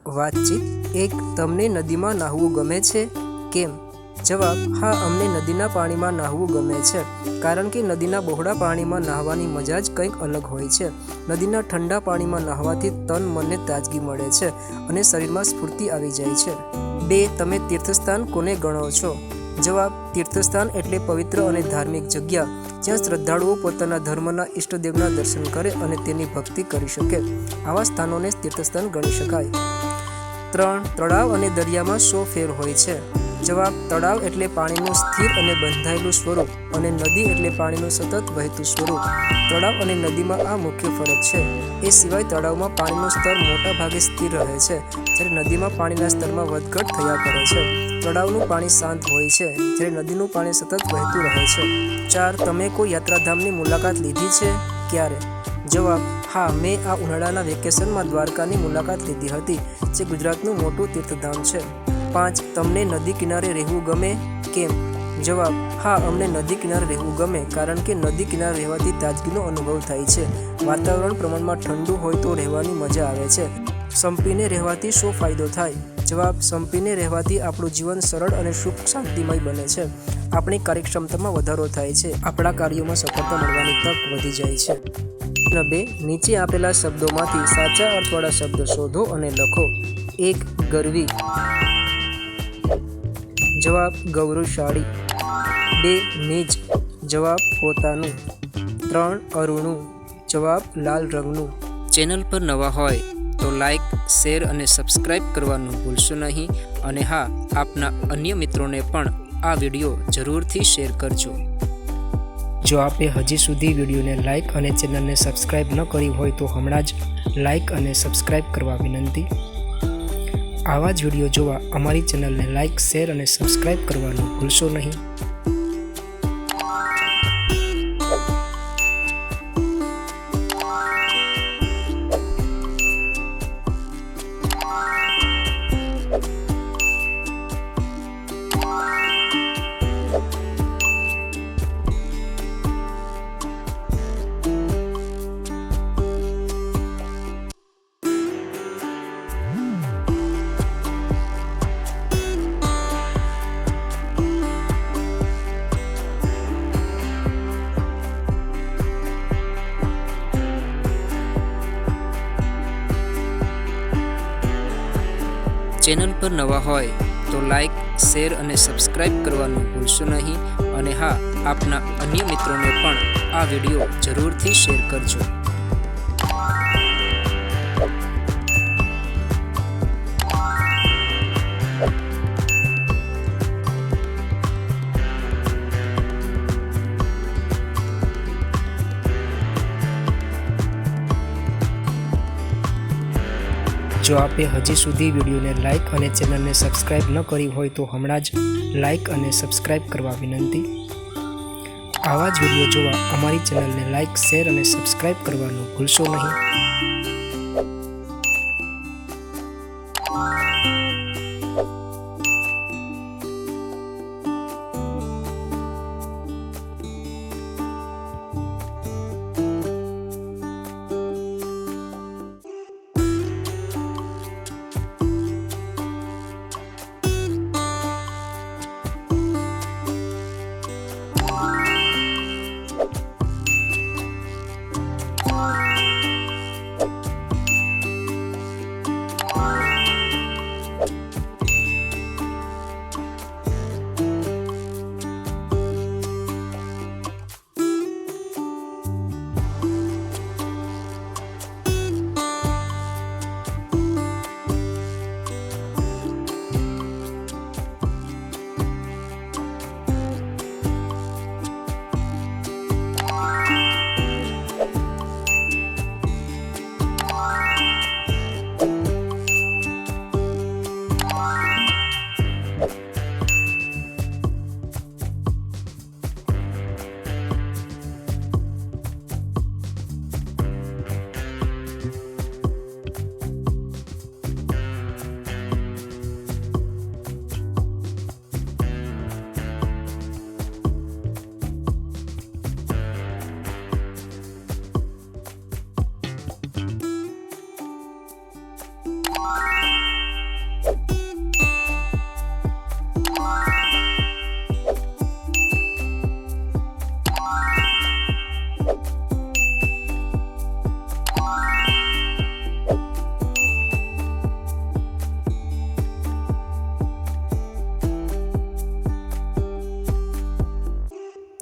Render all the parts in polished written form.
વાતચીત 1. તમને નદીમાં નહાવું ગમે છે? કેમ? જવાબ: હા, અમને નદીના પાણીમાં નહાવું ગમે છે, કારણ કે નદીના બહોળા પાણીમાં નહાવાની મજા જ કંઈક અલગ હોય છે. નદીના ઠંડા પાણીમાં નહાવાથી તન મનને તાજગી મળે છે અને શરીરમાં સ્ફૂર્તિ આવી જાય છે. 2. તમે તીર્થસ્થાન કોને ગણો છો? જવાબ: તીર્થસ્થાન એટલે પવિત્ર અને ધાર્મિક જગ્યા જ્યાં શ્રદ્ધાળુઓ પોતાના ધર્મના ઈષ્ટદેવના દર્શન કરે અને તેની ભક્તિ કરી શકે. આવા સ્થાનોને તીર્થસ્થાન ગણી શકાય. 3. તળાવ અને દરિયામાં શો ફેર હોય છે? જવાબ: તળાવ એટલે પાણીનું સ્થિર અને બંધાયેલું સ્વરૂપ અને નદી એટલે પાણીનું સતત વહેતું સ્વરૂપ. તળાવ અને નદીમાં આ મુખ્ય ફરક છે. એ સિવાય તળાવમાં પાણીનું સ્તર મોટા ભાગે સ્થિર રહે છે, જ્યારે નદીમાં પાણીના સ્તરમાં વધઘટ થયા કરે છે. તળાવનું પાણી શાંત હોય છે, જ્યારે નદીનું પાણી સતત વહેતું રહે છે. 4. તમે કોઈ યાત્રાધામની મુલાકાત લીધી છે? ક્યારે? જવાબ: હા, મેં આ ઉનાળાના વેકેશનમાં દ્વારકાની મુલાકાત લીધી હતી, જે ગુજરાતનું મોટું તીર્થધામ છે. 5. તમને નદી કિનારે રહેવું ગમે? કેમ? જવાબ: હા, અમને નદી કિનારે રહેવું ગમે, કારણ કે નદી કિનારે રહેવાથી તાજગીનો અનુભવ થાય છે. વાતાવરણ પ્રમાણમાં ઠંડુ હોય તો રહેવાની મજા આવે છે. સંપીને રહેવાથી શું ફાયદો થાય? જવાબ: સંપીને રહેવાથી આપણું જીવન સરળ અને સુખ શાંતિમય બને છે. આપણી કાર્યક્ષમતામાં વધારો થાય છે. આપણા કાર્યોમાં સફળતા મળવાની તક વધી જાય છે. 2. નીચે આપેલા શબ્દોમાંથી સાચા અર્થવાળા શબ્દ શોધો અને લખો. 1. ગરવી. જવાબ: ગૌરવશાળી. 2. નિજ. જવાબ: પોતાનું. 3. અરુણું. જવાબ: લાલ રંગનું. ચેનલ પર નવા હોય તો લાઈક, શેર અને સબસ્ક્રાઈબ કરવાનું ભૂલશો નહીં. અને હા, આપના અન્ય મિત્રોને પણ આ વિડીયો જરૂરથી શેર કરજો. જો આપે હજી સુધી વિડીયોને લાઈક અને ચેનલને સબસ્ક્રાઈબ ન કરી હોય તો હમણાં જ લાઈક અને સબસ્ક્રાઈબ કરવા વિનંતી. આવા જ વિડીયો જોવા અમારી ચેનલને લાઈક, શેર અને સબસ્ક્રાઈબ કરવાનું ભૂલશો નહીં. ચેનલ પર નવા હોય તો લાઈક, શેર અને સબસ્ક્રાઈબ કરવાનું ભૂલશો નહીં. અને હા, આપના અન્ય મિત્રોને પણ આ વિડીયો જરૂરથી શેર કરજો. જો આપે હજી સુધી વિડીયોને લાઈક અને ચેનલને સબસ્ક્રાઈબ ન કરી હોય તો હમણાં જ લાઈક અને સબસ્ક્રાઈબ કરવા વિનંતી. આવા જ વિડીયો જોવા અમારી ચેનલને લાઈક, શેર અને સબસ્ક્રાઈબ કરવાનું ભૂલશો નહીં.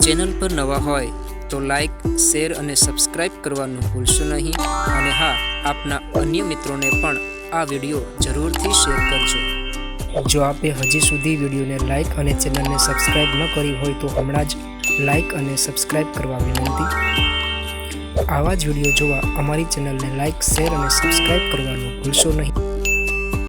ચેનલ પર નવા હોય તો લાઈક, શેર અને સબસ્ક્રાઈબ કરવાનું ભૂલશો નહીં. અને હા, આપના અન્ય મિત્રોને પણ આ વિડીયો જરૂરથી શેર કરજો. જો આપે હજી સુધી વિડીયોને લાઈક અને ચેનલને સબસ્ક્રાઈબ ન કરી હોય તો હમણાં જ લાઈક અને સબસ્ક્રાઈબ કરવા વિનંતી. આવા જ વિડીયો જોવા અમારી ચેનલને લાઈક, શેર અને સબસ્ક્રાઈબ કરવાનું ભૂલશો નહીં.